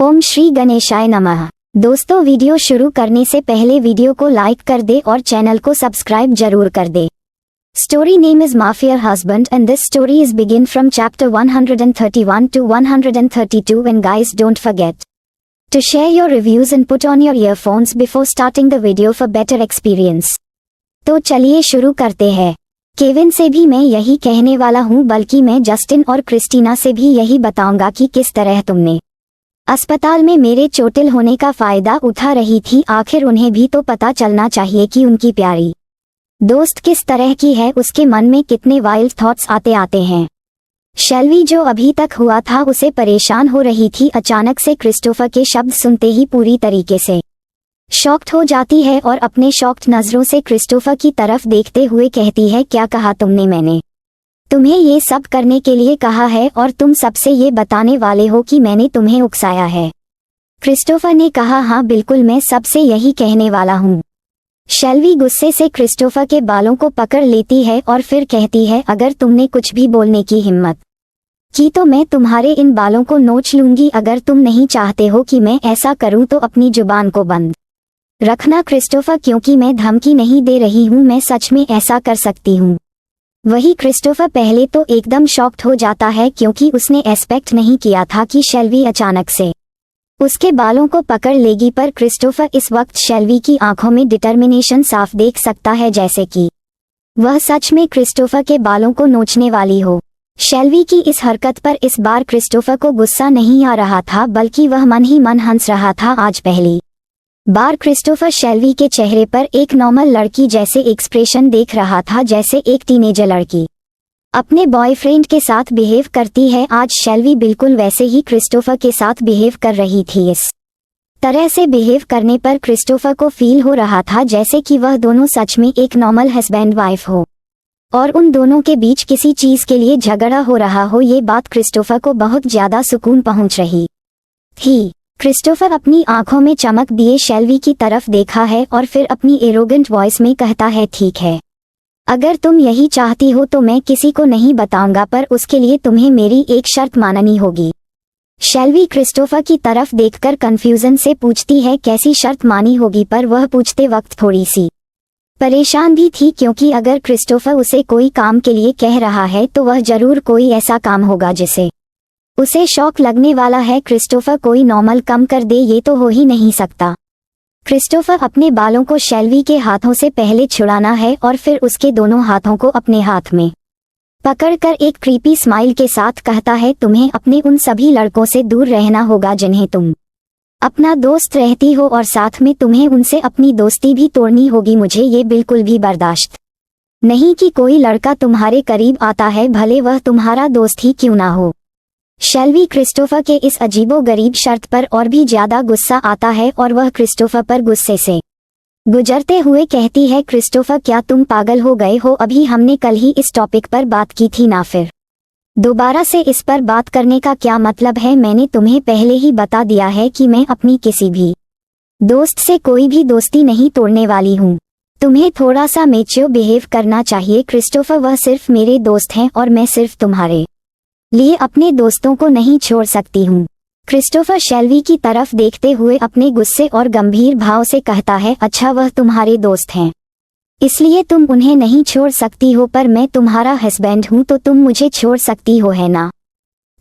ओम श्री गणेशाय नमः। दोस्तों, वीडियो शुरू करने से पहले वीडियो को लाइक कर दे और चैनल को सब्सक्राइब जरूर कर दे। Story name is mafia husband and this story is begin from chapter 131 to 132 and guys don't forget to share your reviews and put on your earphones before starting the video for better experience। तो चलिए शुरू करते हैं। Kevin से भी मैं यही कहने वाला हूँ, बल्कि मैं जस्टिन और क्रिस्टीना से भी यही बताऊंगा कि किस तरह तुमने अस्पताल में मेरे चोटिल होने का फायदा उठा रही थी। आखिर उन्हें भी तो पता चलना चाहिए कि उनकी प्यारी दोस्त किस तरह की है, उसके मन में कितने वाइल्ड थॉट्स आते हैं। शेल्वी जो अभी तक हुआ था उसे परेशान हो रही थी। अचानक से क्रिस्टोफर के शब्द सुनते ही पूरी तरीके से शॉक्ड हो जाती है और अपने शॉक्ड नजरों से क्रिस्टोफर की तरफ देखते हुए कहती है, क्या कहा तुमने? मैंने तुम्हें ये सब करने के लिए कहा है और तुम सबसे ये बताने वाले हो कि मैंने तुम्हें उकसाया है। क्रिस्टोफर ने कहा, हाँ बिल्कुल, मैं सबसे यही कहने वाला हूँ। शेल्वी गुस्से से क्रिस्टोफर के बालों को पकड़ लेती है और फिर कहती है, अगर तुमने कुछ भी बोलने की हिम्मत की तो मैं तुम्हारे इन बालों को नोच लूंगी। अगर तुम नहीं चाहते हो कि मैं ऐसा करूं तो अपनी जुबान को बंद रखना क्रिस्टोफर, क्योंकि मैं धमकी नहीं दे रही हूँ, मैं सच में ऐसा कर सकती हूँ। वही क्रिस्टोफर पहले तो एकदम शॉक्ड हो जाता है, क्योंकि उसने एक्सपेक्ट नहीं किया था कि शेल्वी अचानक से उसके बालों को पकड़ लेगी। पर क्रिस्टोफर इस वक्त शेल्वी की आंखों में डिटर्मिनेशन साफ देख सकता है, जैसे कि वह सच में क्रिस्टोफर के बालों को नोचने वाली हो। शेल्वी की इस हरकत पर इस बार क्रिस्टोफर को गुस्सा नहीं आ रहा था, बल्कि वह मन ही मन हंस रहा था। आज पहली बार क्रिस्टोफर शेल्वी के चेहरे पर एक नॉर्मल लड़की जैसे एक्सप्रेशन देख रहा था, जैसे एक टीनेजर लड़की अपने बॉयफ्रेंड के साथ बिहेव करती है। आज शेल्वी बिल्कुल वैसे ही क्रिस्टोफर के साथ बिहेव कर रही थी। इस तरह से बिहेव करने पर क्रिस्टोफर को फील हो रहा था जैसे कि वह दोनों सच में एक नॉर्मल हस्बैंड वाइफ हो और उन दोनों के बीच किसी चीज के लिए झगड़ा हो रहा हो। ये बात क्रिस्टोफर को बहुत ज्यादा सुकून पहुंच रही थी। क्रिस्टोफर अपनी आंखों में चमक दिए शेल्वी की तरफ देखा है और फिर अपनी एरोगेंट वॉइस में कहता है, ठीक है, अगर तुम यही चाहती हो तो मैं किसी को नहीं बताऊंगा, पर उसके लिए तुम्हें मेरी एक शर्त माननी होगी। शेल्वी क्रिस्टोफर की तरफ देखकर कंफ्यूजन से पूछती है, कैसी शर्त मानी होगी? पर वह पूछते वक्त थोड़ी सी परेशान भी थी, क्योंकि अगर क्रिस्टोफर उसे कोई काम के लिए कह रहा है तो वह जरूर कोई ऐसा काम होगा जिसे उसे शौक लगने वाला है। क्रिस्टोफर कोई नॉर्मल कम कर दे, ये तो हो ही नहीं सकता। क्रिस्टोफर अपने बालों को शेल्वी के हाथों से पहले छुड़ाना है और फिर उसके दोनों हाथों को अपने हाथ में पकड़कर एक क्रीपी स्माइल के साथ कहता है, तुम्हें अपने उन सभी लड़कों से दूर रहना होगा जिन्हें तुम अपना दोस्त रहती हो, और साथ में तुम्हें उनसे अपनी दोस्ती भी तोड़नी होगी। मुझे ये बिल्कुल भी बर्दाश्त नहीं कि कोई लड़का तुम्हारे करीब आता है, भले वह तुम्हारा दोस्त ही क्यों ना हो। शेल्वी क्रिस्टोफर के इस अजीबोगरीब शर्त पर और भी ज्यादा गुस्सा आता है और वह क्रिस्टोफर पर गुस्से से गुजरते हुए कहती है, क्रिस्टोफर क्या तुम पागल हो गए हो? अभी हमने कल ही इस टॉपिक पर बात की थी ना, फिर दोबारा से इस पर बात करने का क्या मतलब है? मैंने तुम्हें पहले ही बता दिया है कि मैं अपनी किसी भी दोस्त से कोई भी दोस्ती नहीं तोड़ने वाली हूँ। तुम्हें थोड़ा सा मैच्योर बिहेव करना चाहिए क्रिस्टोफर। वह सिर्फ मेरे दोस्त हैं और मैं सिर्फ तुम्हारे लिए अपने दोस्तों को नहीं छोड़ सकती हूँ। क्रिस्टोफर शेल्वी की तरफ देखते हुए अपने गुस्से और गंभीर भाव से कहता है, अच्छा, वह तुम्हारे दोस्त हैं इसलिए तुम उन्हें नहीं छोड़ सकती हो, पर मैं तुम्हारा हस्बैंड हूँ तो तुम मुझे छोड़ सकती हो, है ना?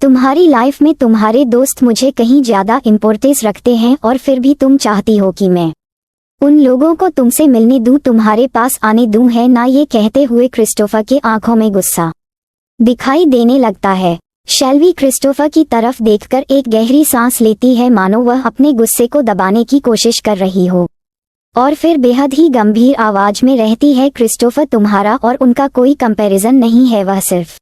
तुम्हारी लाइफ में तुम्हारे दोस्त मुझे कहीं ज्यादा इम्पोर्टेंस रखते हैं और फिर भी तुम चाहती हो कि मैं उन लोगों को तुमसे मिलने दूँ, तुम्हारे पास आने दूँ, है ना? ये कहते हुए क्रिस्टोफर के आंखों में गुस्सा दिखाई देने लगता है। शेल्वी क्रिस्टोफर की तरफ देखकर एक गहरी सांस लेती है, मानो वह अपने गुस्से को दबाने की कोशिश कर रही हो, और फिर बेहद ही गंभीर आवाज में रहती है, क्रिस्टोफर तुम्हारा और उनका कोई कंपैरिजन नहीं है, वह सिर्फ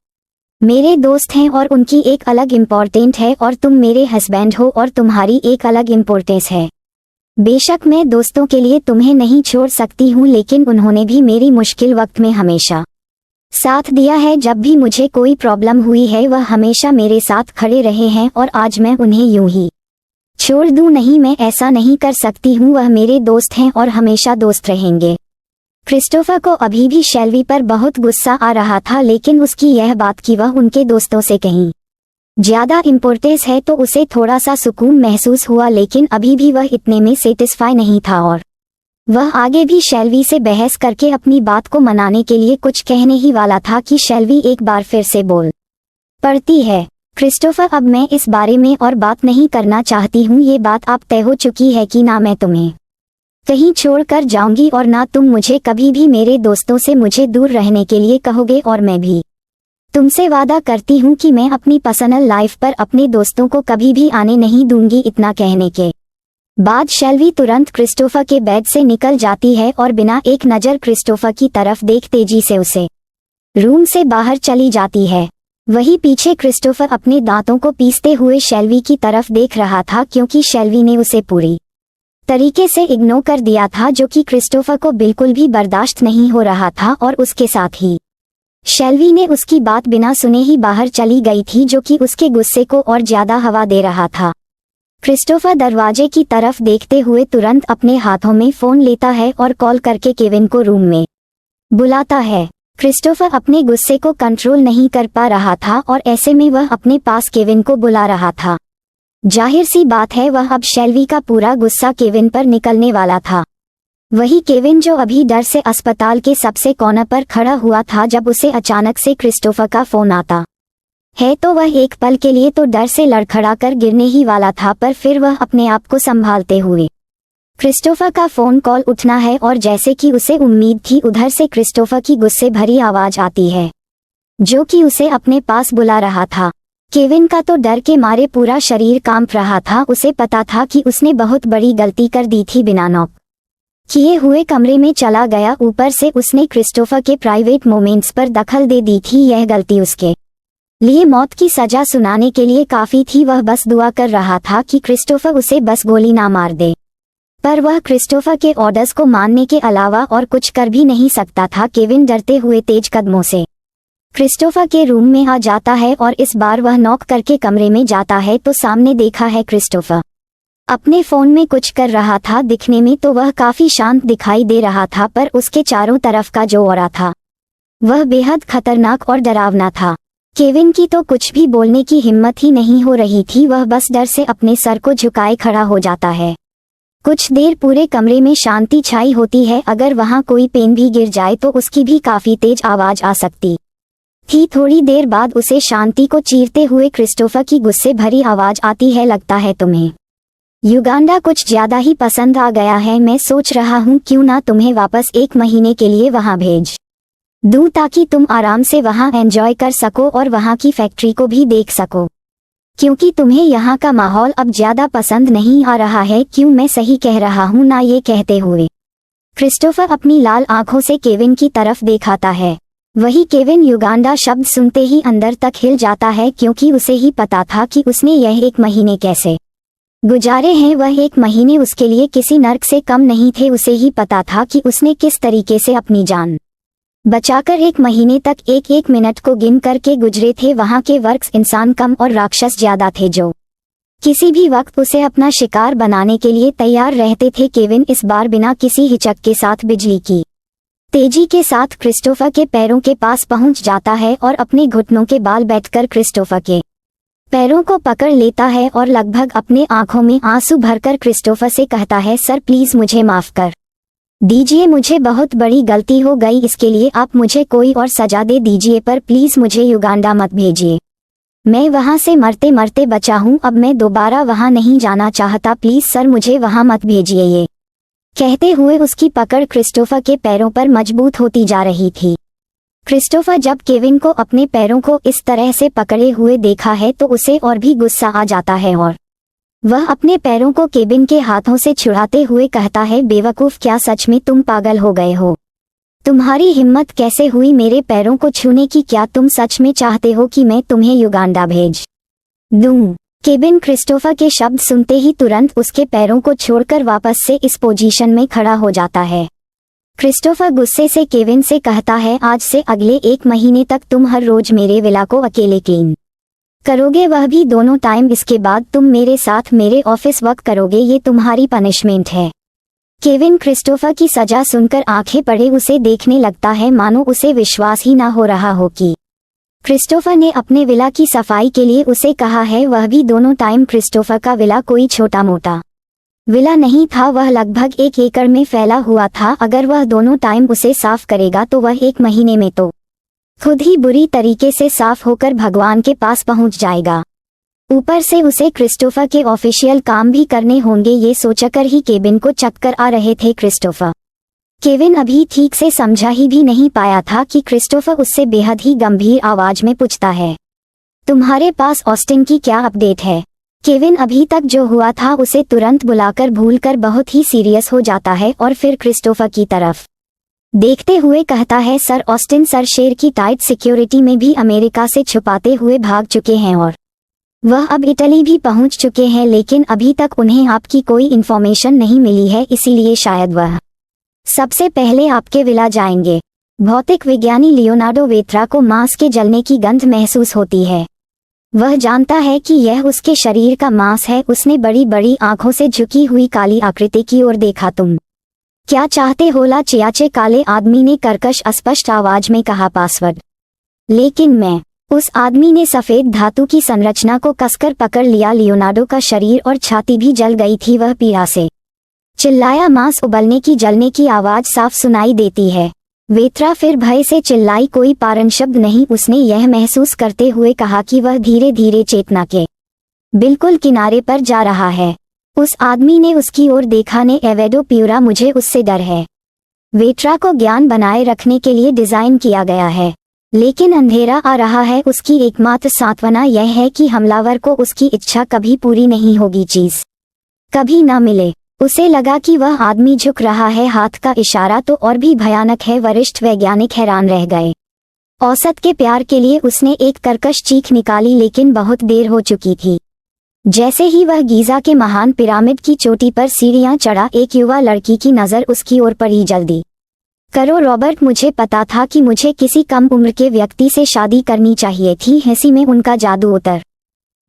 मेरे दोस्त हैं और उनकी एक अलग इम्पोर्टेंट है, और तुम मेरे हस्बैंड हो और तुम्हारी एक अलग इम्पोर्टेंस है। बेशक मैं दोस्तों के लिए तुम्हें नहीं छोड़ सकती हूँ, लेकिन उन्होंने भी मेरी मुश्किल वक्त में हमेशा साथ दिया है। जब भी मुझे कोई प्रॉब्लम हुई है वह हमेशा मेरे साथ खड़े रहे हैं, और आज मैं उन्हें यूं ही छोड़ दूं नहीं, मैं ऐसा नहीं कर सकती हूँ। वह मेरे दोस्त हैं और हमेशा दोस्त रहेंगे। क्रिस्टोफर को अभी भी शेल्वी पर बहुत गुस्सा आ रहा था, लेकिन उसकी यह बात कि वह उनके दोस्तों से कहीं ज्यादा इम्पोर्टेंस है तो उसे थोड़ा सा सुकून महसूस हुआ, लेकिन अभी भी वह इतने में सेटिस्फाई नहीं था और वह आगे भी शेल्वी से बहस करके अपनी बात को मनाने के लिए कुछ कहने ही वाला था कि शेल्वी एक बार फिर से बोल पड़ती है, क्रिस्टोफर अब मैं इस बारे में और बात नहीं करना चाहती हूँ। ये बात आप तय हो चुकी है कि ना मैं तुम्हें कहीं छोड़ कर जाऊंगी और ना तुम मुझे कभी भी मेरे दोस्तों से मुझे दूर रहने के लिए कहोगे, और मैं भी तुमसे वादा करती हूँ कि मैं अपनी पर्सनल लाइफ पर अपने दोस्तों को कभी भी आने नहीं दूंगी। इतना कहने के बाद शेल्वी तुरंत क्रिस्टोफर के बेड से निकल जाती है और बिना एक नज़र क्रिस्टोफर की तरफ देख तेजी से उसे रूम से बाहर चली जाती है। वहीं पीछे क्रिस्टोफर अपने दांतों को पीसते हुए शेल्वी की तरफ देख रहा था, क्योंकि शेल्वी ने उसे पूरी तरीके से इग्नोर कर दिया था, जो कि क्रिस्टोफर को बिल्कुल भी बर्दाश्त नहीं हो रहा था। और उसके साथ ही शेल्वी ने उसकी बात बिना सुने ही बाहर चली गई थी, जो कि उसके गुस्से को और ज्यादा हवा दे रहा था। क्रिस्टोफर दरवाजे की तरफ देखते हुए तुरंत अपने हाथों में फोन लेता है और कॉल करके केविन को रूम में बुलाता है। क्रिस्टोफर अपने गुस्से को कंट्रोल नहीं कर पा रहा था और ऐसे में वह अपने पास केविन को बुला रहा था। जाहिर सी बात है वह अब शेल्वी का पूरा गुस्सा केविन पर निकलने वाला था। वही केविन जो अभी डर से अस्पताल के सबसे कोने पर खड़ा हुआ था जब उसे अचानक से क्रिस्टोफर का फोन आता है, तो वह एक पल के लिए तो डर से लड़खड़ा कर गिरने ही वाला था, पर फिर वह अपने आप को संभालते हुए क्रिस्टोफर का फोन कॉल उठना है और जैसे कि उसे उम्मीद थी उधर से क्रिस्टोफर की गुस्से भरी आवाज आती है, जो कि उसे अपने पास बुला रहा था। केविन का तो डर के मारे पूरा शरीर कांप रहा था। उसे पता था कि उसने बहुत बड़ी गलती कर दी थी। बिना नॉक किए हुए कमरे में चला गया, ऊपर से उसने क्रिस्टोफर के प्राइवेट मोमेंट्स पर दखल दे दी थी। यह गलती उसके लिए मौत की सजा सुनाने के लिए काफी थी। वह बस दुआ कर रहा था कि क्रिस्टोफर उसे बस गोली ना मार दे, पर वह क्रिस्टोफर के ऑर्डर्स को मानने के अलावा और कुछ कर भी नहीं सकता था। केविन डरते हुए तेज कदमों से क्रिस्टोफर के रूम में आ जाता है और इस बार वह नॉक करके कमरे में जाता है तो सामने देखा है क्रिस्टोफर अपने फोन में कुछ कर रहा था। दिखने में तो वह काफी शांत दिखाई दे रहा था, पर उसके चारों तरफ का जो ऑरा था वह बेहद खतरनाक और डरावना था। केविन की तो कुछ भी बोलने की हिम्मत ही नहीं हो रही थी। वह बस डर से अपने सर को झुकाए खड़ा हो जाता है। कुछ देर पूरे कमरे में शांति छाई होती है। अगर वहां कोई पेन भी गिर जाए तो उसकी भी काफी तेज आवाज आ सकती थी। थोड़ी देर बाद उसे शांति को चीरते हुए क्रिस्टोफर की गुस्से भरी आवाज आती है, लगता है तुम्हें युगांडा कुछ ज्यादा ही पसंद आ गया है। मैं सोच रहा हूँ क्यों ना तुम्हें वापस 1 महीने के लिए वहां भेज दूं, ताकि तुम आराम से वहां एंजॉय कर सको और वहां की फैक्ट्री को भी देख सको, क्योंकि तुम्हें यहाँ का माहौल अब ज्यादा पसंद नहीं आ रहा है। क्यों मैं सही कह रहा हूँ ना? ये कहते हुए क्रिस्टोफर अपनी लाल आंखों से केविन की तरफ देखाता है। वही केविन युगांडा शब्द सुनते ही अंदर तक हिल जाता है, क्योंकि उसे ही पता था कि उसने यह 1 महीने कैसे गुजारे हैं। वह 1 महीने उसके लिए किसी नर्क से कम नहीं थे। उसे ही पता था कि उसने किस तरीके से अपनी जान बचाकर 1 महीने तक एक मिनट को गिन करके गुजरे थे। वहां के वर्क्स इंसान कम और राक्षस ज्यादा थे, जो किसी भी वक्त उसे अपना शिकार बनाने के लिए तैयार रहते थे। केविन इस बार बिना किसी हिचक के साथ बिजली की तेजी के साथ क्रिस्टोफर के पैरों के पास पहुंच जाता है और अपने घुटनों के बाल बैठकर क्रिस्टोफर के पैरों को पकड़ लेता है और लगभग अपने आंखों में आंसू भरकर क्रिस्टोफर से कहता है, सर प्लीज मुझे माफ कर दीजिए, मुझे बहुत बड़ी गलती हो गई। इसके लिए आप मुझे कोई और सजा दे दीजिए, पर प्लीज मुझे युगांडा मत भेजिए। मैं वहां से मरते मरते बचा हूं। अब मैं दोबारा वहां नहीं जाना चाहता। प्लीज सर मुझे वहां मत भेजिए। ये कहते हुए उसकी पकड़ क्रिस्टोफर के पैरों पर मजबूत होती जा रही थी। क्रिस्टोफर जब केविन को अपने पैरों को इस तरह से पकड़े हुए देखा है तो उसे और भी गुस्सा आ जाता है और वह अपने पैरों को केविन के हाथों से छुड़ाते हुए कहता है, बेवकूफ, क्या सच में तुम पागल हो गए हो? तुम्हारी हिम्मत कैसे हुई मेरे पैरों को छूने की? क्या तुम सच में चाहते हो कि मैं तुम्हें युगांडा भेज दूं? केविन क्रिस्टोफर के शब्द सुनते ही तुरंत उसके पैरों को छोड़कर वापस से इस पोजीशन में खड़ा हो जाता है। क्रिस्टोफर गुस्से से केविन से कहता है, आज से अगले 1 महीने तक तुम हर रोज मेरे विला को अकेले क्लीन करोगे, वह भी दोनों टाइम। इसके बाद तुम मेरे साथ मेरे ऑफिस वर्क करोगे। ये तुम्हारी पनिशमेंट है। केविन क्रिस्टोफर की सजा सुनकर आंखें पड़े उसे देखने लगता है, मानो उसे विश्वास ही ना हो रहा हो कि क्रिस्टोफर ने अपने विला की सफाई के लिए उसे कहा है। वह भी दोनों टाइम क्रिस्टोफर का विला कोई छोटा मोटा विला नहीं था, वह लगभग 1 एकड़ में फैला हुआ था। अगर वह दोनों टाइम उसे साफ करेगा तो वह 1 महीने में तो खुद ही बुरी तरीके से साफ होकर भगवान के पास पहुंच जाएगा। ऊपर से उसे क्रिस्टोफर के ऑफिशियल काम भी करने होंगे। ये सोचकर ही केविन को चक्कर आ रहे थे। क्रिस्टोफर केविन अभी ठीक से समझा ही भी नहीं पाया था कि क्रिस्टोफर उससे बेहद ही गंभीर आवाज में पूछता है, तुम्हारे पास ऑस्टिन की क्या अपडेट है? केविन अभी तक जो हुआ था उसे तुरंत बुलाकर भूलकर बहुत ही सीरियस हो जाता है और फिर क्रिस्टोफर की तरफ देखते हुए कहता है, सर ऑस्टिन सर शेर की टाइट सिक्योरिटी में भी अमेरिका से छुपाते हुए भाग चुके हैं और वह अब इटली भी पहुंच चुके हैं, लेकिन अभी तक उन्हें आपकी कोई इन्फॉर्मेशन नहीं मिली है, इसीलिए शायद वह सबसे पहले आपके विला जाएंगे। भौतिक विज्ञानी लियोनार्डो वेत्रा को मांस के जलने की गंध महसूस होती है। वह जानता है कि यह उसके शरीर का मांस है। उसने बड़ी बड़ी आंखों से झुकी हुई काली आकृति की ओर देखा। तुम क्या चाहते हो ला चियाचे? काले आदमी ने कर्कश अस्पष्ट आवाज में कहा। पासवर्ड। लेकिन मैं। उस आदमी ने सफेद धातु की संरचना को कसकर पकड़ लिया। लियोनार्डो का शरीर और छाती भी जल गई थी। वह पीड़ा से चिल्लाया। मांस उबलने की जलने की आवाज साफ सुनाई देती है। वेत्रा फिर भय से चिल्लाई। कोई पारण शब्द नहीं। उसने यह महसूस करते हुए कहा कि वह धीरे धीरे चेतना के बिल्कुल किनारे पर जा रहा है। उस आदमी ने उसकी ओर देखा। ने एवेडो प्यूरा, मुझे उससे डर है। वेत्रा को ज्ञान बनाए रखने के लिए डिजाइन किया गया है, लेकिन अंधेरा आ रहा है। उसकी एकमात्र सांत्वना यह है कि हमलावर को उसकी इच्छा कभी पूरी नहीं होगी, चीज कभी न मिले। उसे लगा कि वह आदमी झुक रहा है। हाथ का इशारा तो और भी भयानक है। वरिष्ठ वैज्ञानिक हैरान रह गए। औसत के प्यार के लिए उसने एक कर्कश चीख निकाली, लेकिन बहुत देर हो चुकी थी। जैसे ही वह गीजा के महान पिरामिड की चोटी पर सीढ़ियां चढ़ा, एक युवा लड़की की नजर उसकी ओर पड़ी। जल्दी करो रॉबर्ट, मुझे पता था कि मुझे किसी कम उम्र के व्यक्ति से शादी करनी चाहिए थी। हंसी में उनका जादू उतर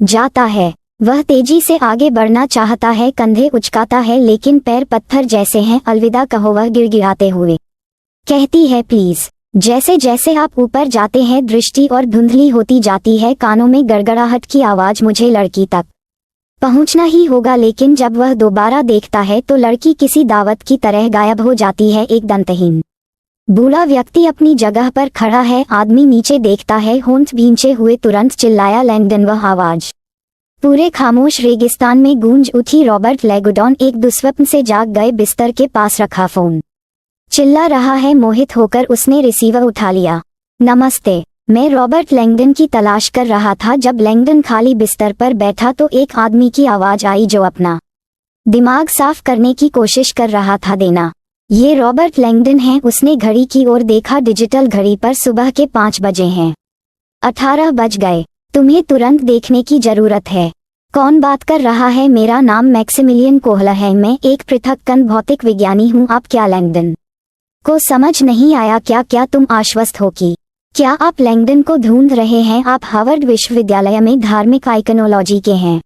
जाता है। वह तेजी से आगे बढ़ना चाहता है, कंधे उचकाता है, लेकिन पैर पत्थर जैसे हैं। अलविदा कहो, वह गिड़गिड़ाते हुए कहती है, प्लीज। जैसे जैसे आप ऊपर जाते हैं दृष्टि और धुंधली होती जाती है। कानों में गड़गड़ाहट की आवाज, मुझे लड़की तक पहुंचना ही होगा। लेकिन जब वह दोबारा देखता है तो लड़की किसी दावत की तरह गायब हो जाती है। एक दंतहीन बूढ़ा व्यक्ति अपनी जगह पर खड़ा है। आदमी नीचे देखता है। होंठ भींचे हुए तुरंत चिल्लाया, लैंगडन। वह आवाज पूरे खामोश रेगिस्तान में गूंज उठी। रॉबर्ट लेगुडॉन एक दुस्वप्न से जाग गए। बिस्तर के पास रखा फोन चिल्ला रहा है। मोहित होकर उसने रिसीवर उठा लिया। नमस्ते, मैं रॉबर्ट लैंगडन की तलाश कर रहा था। जब लैंगडन खाली बिस्तर पर बैठा तो एक आदमी की आवाज आई जो अपना दिमाग साफ करने की कोशिश कर रहा था। देना, ये रॉबर्ट लैंगडन है। उसने घड़ी की ओर देखा। डिजिटल घड़ी पर सुबह के 5 बजे हैं। 18 बज गए। तुम्हें तुरंत देखने की जरूरत है। कौन बात कर रहा है? मेरा नाम मैक्सिमिलियन कोहला है। मैं एक पृथक कण भौतिक विज्ञानी हूँ। आप क्या लैंगडन को समझ नहीं आया क्या? क्या तुम आश्वस्त हो कि क्या आप लैंगडन को ढूंढ रहे हैं? आप हार्वर्ड विश्वविद्यालय में धार्मिक आइकनोलॉजी के हैं।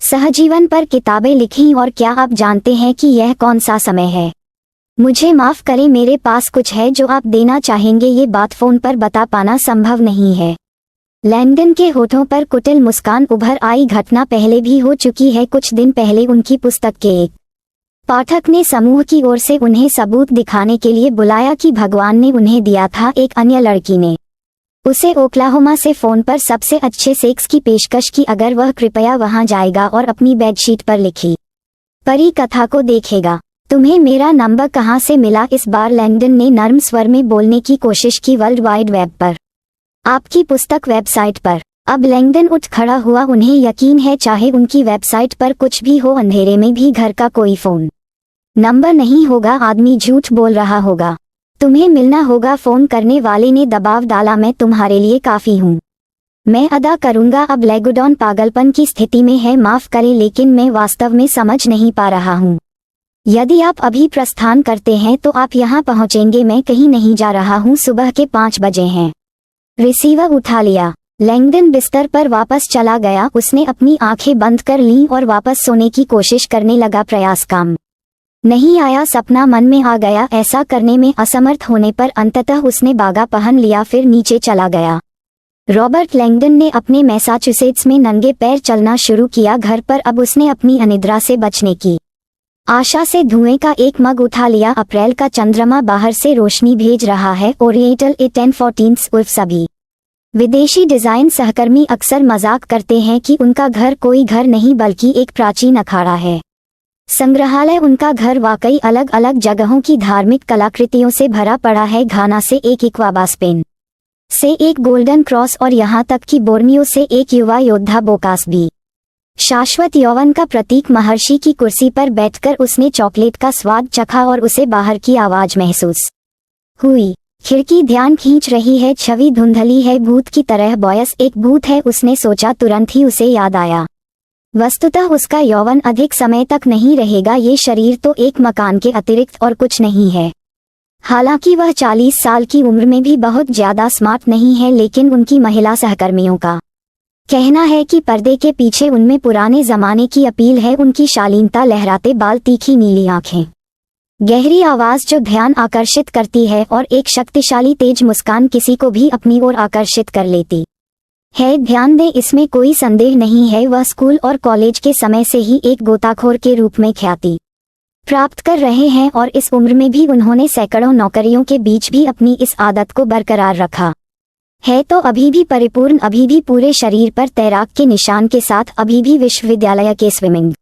सहजीवन पर किताबें लिखी। और क्या आप जानते हैं कि यह कौन सा समय है? मुझे माफ करें, मेरे पास कुछ है जो आप देना चाहेंगे। ये बात फोन पर बता पाना संभव नहीं है। लैंगडन के होठों पर कुटिल मुस्कान उभर आई। घटना पहले भी हो चुकी है। कुछ दिन पहले उनकी पुस्तक के एक पाठक ने समूह की ओर से उन्हें सबूत दिखाने के लिए बुलाया कि भगवान ने उन्हें दिया था। एक अन्य लड़की ने उसे ओक्लाहोमा से फोन पर सबसे अच्छे सेक्स की पेशकश की अगर वह कृपया वहां जाएगा और अपनी बेडशीट पर लिखी परी कथा को देखेगा। तुम्हें मेरा नंबर कहाँ से मिला? इस बार लैंगडन ने नर्म स्वर में बोलने की कोशिश की। वर्ल्ड वाइड वेब पर, आपकी पुस्तक वेबसाइट पर। अब लैंगडन उठ खड़ा हुआ। उन्हें यकीन है चाहे उनकी वेबसाइट पर कुछ भी हो, अंधेरे में भी घर का कोई फोन नंबर नहीं होगा। आदमी झूठ बोल रहा होगा। तुम्हें मिलना होगा, फोन करने वाले ने दबाव डाला। मैं तुम्हारे लिए काफी हूँ, मैं अदा करूंगा। अब लेगुडॉन पागलपन की स्थिति में है। माफ करें, लेकिन मैं वास्तव में समझ नहीं पा रहा हूँ। यदि आप अभी प्रस्थान करते हैं तो आप यहाँ पहुँचेंगे। मैं कहीं नहीं जा रहा हूँ। सुबह के 5 बजे हैं। रिसीवर उठा लिया। लैंगडन बिस्तर पर वापस चला गया। उसने अपनी आंखें बंद कर लीं और वापस सोने की कोशिश करने लगा। प्रयास काम नहीं आया। सपना मन में आ गया। ऐसा करने में असमर्थ होने पर अंततः उसने बागा पहन लिया, फिर नीचे चला गया। रॉबर्ट लैंगडन ने अपने मैसाचुसेट्स में नंगे पैर चलना शुरू किया। घर पर अब उसने अपनी अनिद्रा से बचने की आशा से धुएं का एक मग उठा लिया। अप्रैल का चंद्रमा बाहर से रोशनी भेज रहा है। ओरिएंटल A1014 उर्फ सभी विदेशी डिजाइन सहकर्मी अक्सर मजाक करते हैं कि उनका घर कोई घर नहीं बल्कि एक प्राचीन अखाड़ा है। संग्रहालय उनका घर वाकई अलग अलग जगहों की धार्मिक कलाकृतियों से भरा पड़ा है। घाना से एक इक्वाबा, स्पेन से एक गोल्डन क्रॉस और यहाँ तक कि बोर्नियो से एक युवा योद्धा बोकास भी। शाश्वत यौवन का प्रतीक। महर्षि की कुर्सी पर बैठकर उसने चॉकलेट का स्वाद चखा और उसे बाहर की आवाज महसूस हुई। खिड़की ध्यान खींच रही है, छवि धुंधली है, भूत की तरह। बॉयस एक भूत है, उसने सोचा। तुरंत ही उसे याद आया, वस्तुतः उसका यौवन अधिक समय तक नहीं रहेगा। ये शरीर तो एक मकान के अतिरिक्त और कुछ नहीं है। हालांकि वह 40 साल की उम्र में भी बहुत ज्यादा स्मार्ट नहीं है, लेकिन उनकी महिला सहकर्मियों का कहना है कि पर्दे के पीछे उनमें पुराने जमाने की अपील है। उनकी शालीनता, लहराते बाल, तीखी नीली आंखें, गहरी आवाज जो ध्यान आकर्षित करती है और एक शक्तिशाली तेज मुस्कान किसी को भी अपनी ओर आकर्षित कर लेती है। ध्यान दें, इसमें कोई संदेह नहीं है, वह स्कूल और कॉलेज के समय से ही एक गोताखोर के रूप में ख्याति प्राप्त कर रहे हैं और इस उम्र में भी उन्होंने सैकड़ों नौकरियों के बीच भी अपनी इस आदत को बरकरार रखा है। तो अभी भी परिपूर्ण, अभी भी पूरे शरीर पर तैराक के निशान के साथ, अभी भी विश्वविद्यालय के स्विमिंग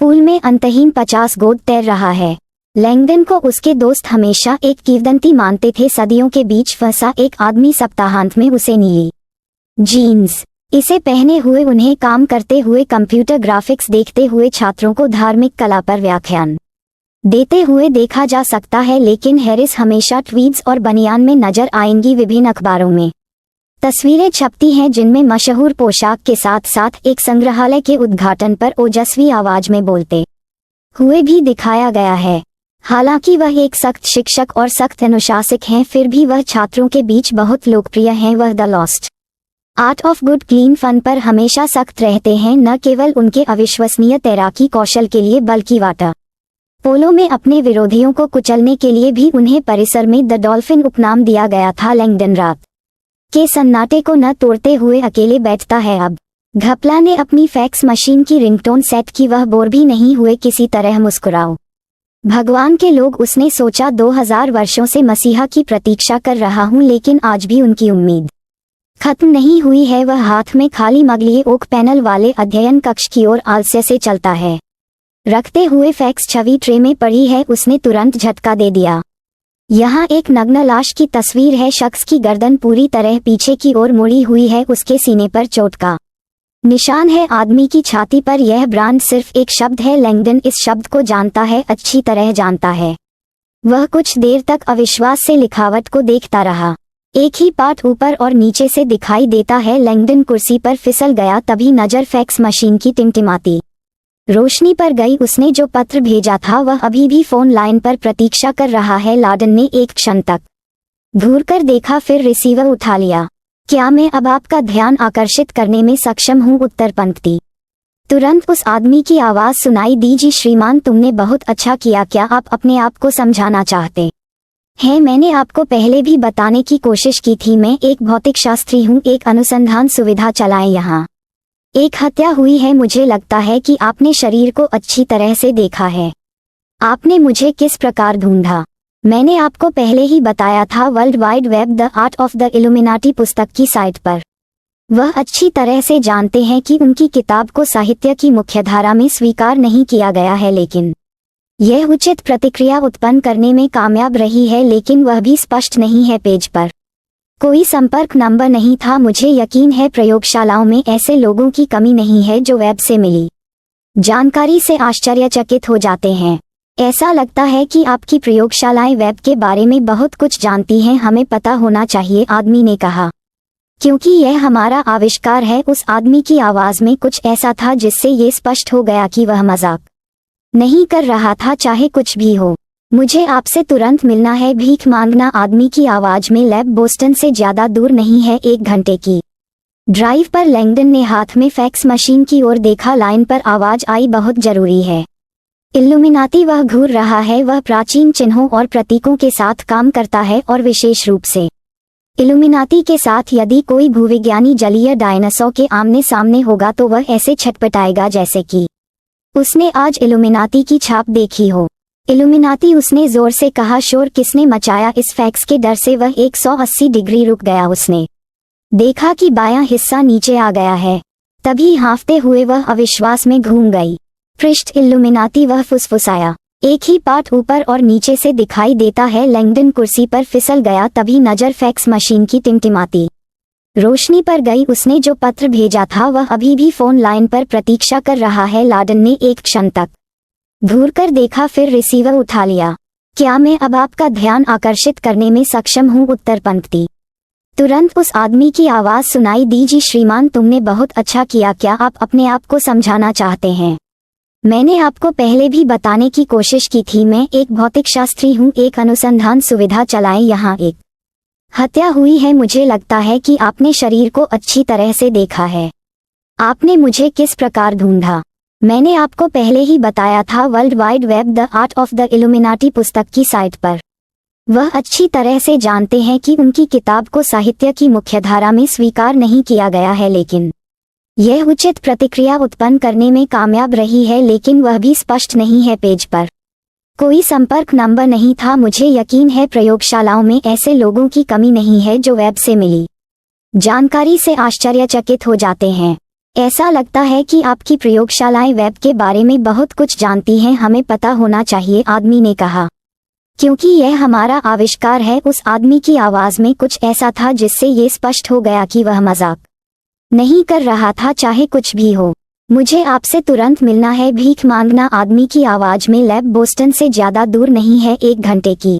पूल में अंतहीन 50 गोद तैर रहा है। लैंगडन को उसके दोस्त हमेशा एक किंवदंती मानते थे। सदियों के बीच फंसा एक आदमी सप्ताहांत में उसे नीली जीन्स इसे पहने हुए, उन्हें काम करते हुए, कंप्यूटर ग्राफिक्स देखते हुए, छात्रों को धार्मिक कला पर व्याख्यान देते हुए देखा जा सकता है। लेकिन हैरिस हमेशा ट्वीड्स और बनियान में नजर आएंगी। विभिन्न अखबारों में तस्वीरें छपती हैं जिनमें मशहूर पोशाक के साथ साथ एक संग्रहालय के उद्घाटन पर ओजस्वी आवाज में बोलते हुए भी दिखाया गया है। हालांकि वह एक सख्त शिक्षक और सख्त अनुशासक हैं, फिर भी वह छात्रों के बीच बहुत लोकप्रिय हैं। वह the lost art of good clean fun पर हमेशा सख्त रहते हैं, न केवल उनके अविश्वसनीय तैराकी कौशल के लिए बल्कि वाटर पोलो में अपने विरोधियों को कुचलने के लिए भी। उन्हें परिसर में द डॉल्फिन उपनाम दिया गया था। लैंगडन रात के सन्नाटे को न तोड़ते हुए अकेले बैठता है। अब घपला ने अपनी फैक्स मशीन की रिंगटोन सेट की। वह बोर भी नहीं हुए, किसी तरह मुस्कुराओ भगवान के लोग, उसने सोचा। 2000 वर्षों से मसीहा की प्रतीक्षा कर रहा हूँ, लेकिन आज भी उनकी उम्मीद खत्म नहीं हुई है। वह हाथ में खाली मग लिए ओक पैनल वाले अध्ययन कक्ष की ओर आलस्य से चलता है। रखते हुए फैक्स छवि ट्रे में पड़ी है, उसने तुरंत झटका दे दिया। यहाँ एक नग्न लाश की तस्वीर है। शख्स की गर्दन पूरी तरह पीछे की ओर मुड़ी हुई है, उसके सीने पर चोट का निशान है। आदमी की छाती पर यह ब्रांड सिर्फ एक शब्द है। लैंगडन इस शब्द को जानता है, अच्छी तरह जानता है। वह कुछ देर तक अविश्वास से लिखावट को देखता रहा। एक ही पाठ ऊपर और नीचे से दिखाई देता है। लैंगडन कुर्सी पर फिसल गया, तभी नजर फैक्स मशीन की टिमटिमाती रोशनी पर गई। उसने जो पत्र भेजा था वह अभी भी फोन लाइन पर प्रतीक्षा कर रहा है। लाडन ने एक क्षण तक घूरकर देखा, फिर रिसीवर उठा लिया। क्या मैं अब आपका ध्यान आकर्षित करने में सक्षम हूँ? उत्तर पंक्ति। तुरंत उस आदमी की आवाज सुनाई दी, जी श्रीमान, तुमने बहुत अच्छा किया। क्या आप अपने आप को समझाना चाहते हैं? मैंने आपको पहले भी बताने की कोशिश की थी, मैं एक भौतिक शास्त्री हूँ। एक अनुसंधान सुविधा चलाएं। यहाँ एक हत्या हुई है। मुझे लगता है कि आपने शरीर को अच्छी तरह से देखा है। आपने मुझे किस प्रकार ढूंढा? मैंने आपको पहले ही बताया था, world wide web the art of the illuminati पुस्तक की साइट पर। वह अच्छी तरह से जानते हैं कि उनकी किताब को साहित्य की मुख्यधारा में स्वीकार नहीं किया गया है, लेकिन यह उचित प्रतिक्रिया उत्पन्न करने में कामयाब रही है। लेकिन वह भी स्पष्ट नहीं है। पेज पर कोई संपर्क नंबर नहीं था। मुझे यकीन है प्रयोगशालाओं में ऐसे लोगों की कमी नहीं है जो वेब से मिली जानकारी से आश्चर्यचकित हो जाते हैं। ऐसा लगता है कि आपकी प्रयोगशालाएं वेब के बारे में बहुत कुछ जानती हैं। हमें पता होना चाहिए, आदमी ने कहा, क्योंकि यह हमारा आविष्कार है। उस आदमी की आवाज में कुछ ऐसा था जिससे ये स्पष्ट हो गया कि वह मजाक नहीं कर रहा था, चाहे कुछ भी हो। मुझे आपसे तुरंत मिलना है। भीख मांगना आदमी की आवाज में। लैब बोस्टन से ज्यादा दूर नहीं है, 1 घंटे की ड्राइव पर। लैंगडन ने हाथ में फैक्स मशीन की ओर देखा। लाइन पर आवाज आई, बहुत जरूरी है। इल्यूमिनाती। वह घूर रहा है। वह प्राचीन चिन्हों और प्रतीकों के साथ काम करता है और विशेष रूप से इल्यूमिनाती के साथ यदि कोई भूविज्ञानी जलीय डायनासोर के आमने सामने होगा तो वह ऐसे छटपटाएगा जैसे कि उसने आज इल्यूमिनाती की छाप देखी हो। इल्यूमिनाती, उसने जोर से कहा। शोर किसने मचाया? इस फैक्स के डर से वह 180 डिग्री रुक गया। उसने देखा कि बायां हिस्सा नीचे आ गया है। तभी हाँफते हुए वह अविश्वास में घूम गई। पृष्ठ इल्यूमिनाती, वह फुसफुसाया। एक ही पार्ट ऊपर और नीचे से दिखाई देता है। लैंगडन कुर्सी पर फिसल गया। तभी नजर फैक्स मशीन की टिमटिमाती रोशनी पर गई। उसने जो पत्र भेजा था वह अभी भी फोन लाइन पर प्रतीक्षा कर रहा है। लाडन ने एक क्षण तक घूरकर देखा, फिर रिसीवर उठा लिया। क्या मैं अब आपका ध्यान आकर्षित करने में सक्षम हूँ? उत्तर पंक्ति। तुरंत उस आदमी की आवाज सुनाई दी। जी श्रीमान, तुमने बहुत अच्छा किया। क्या आप अपने आप को समझाना चाहते हैं? मैंने आपको पहले भी बताने की कोशिश की थी। मैं एक भौतिक शास्त्री हूँ। एक अनुसंधान सुविधा चलाएं। यहाँ एक हत्या हुई है। मुझे लगता है कि आपने शरीर को अच्छी तरह से देखा है। आपने मुझे किस प्रकार ढूंढा? मैंने आपको पहले ही बताया था, world wide web the art of the illuminati पुस्तक की साइट पर। वह अच्छी तरह से जानते हैं कि उनकी किताब को साहित्य की मुख्यधारा में स्वीकार नहीं किया गया है, लेकिन यह उचित प्रतिक्रिया उत्पन्न करने में कामयाब रही है। लेकिन वह भी स्पष्ट नहीं है। पेज पर कोई संपर्क नंबर नहीं था। मुझे यकीन है प्रयोगशालाओं में ऐसे लोगों की कमी नहीं है जो वेब से मिली जानकारी से आश्चर्यचकित हो जाते हैं। ऐसा लगता है कि आपकी प्रयोगशालाएं वेब के बारे में बहुत कुछ जानती हैं। हमें पता होना चाहिए, आदमी ने कहा, क्योंकि यह हमारा आविष्कार है। उस आदमी की आवाज में कुछ ऐसा था जिससे ये स्पष्ट हो गया कि वह मजाक नहीं कर रहा था, चाहे कुछ भी हो। मुझे आपसे तुरंत मिलना है। भीख मांगना आदमी की आवाज में। लैब बोस्टन से ज्यादा दूर नहीं है। 1 घंटे की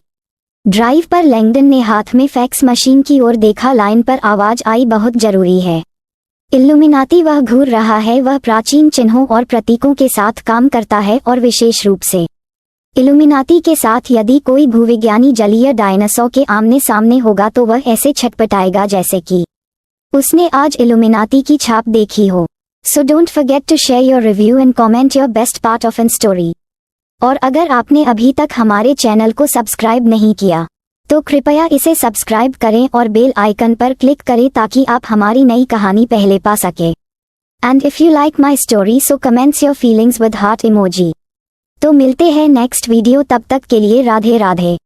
ड्राइव पर। लैंगडन ने हाथ में फैक्स मशीन की ओर देखा। लाइन पर आवाज आई, बहुत जरूरी है। इल्यूमिनाती, वह घूर रहा है। वह प्राचीन चिन्हों और प्रतीकों के साथ काम करता है और विशेष रूप से इल्यूमिनाती के साथ यदि कोई भूविज्ञानी जलीय डायनासोर के आमने सामने होगा तो वह ऐसे छटपटाएगा जैसे कि उसने आज इल्यूमिनाती की छाप देखी हो। So don't forget to share your review and comment your best part of an story. और अगर आपने अभी तक हमारे चैनल को सब्सक्राइब नहीं किया तो कृपया इसे सब्सक्राइब करें और बेल आइकन पर क्लिक करें ताकि आप हमारी नई कहानी पहले पा सके। And if you like my story so comments your feelings with heart emoji. तो मिलते हैं नेक्स्ट वीडियो। तब तक के लिए राधे राधे।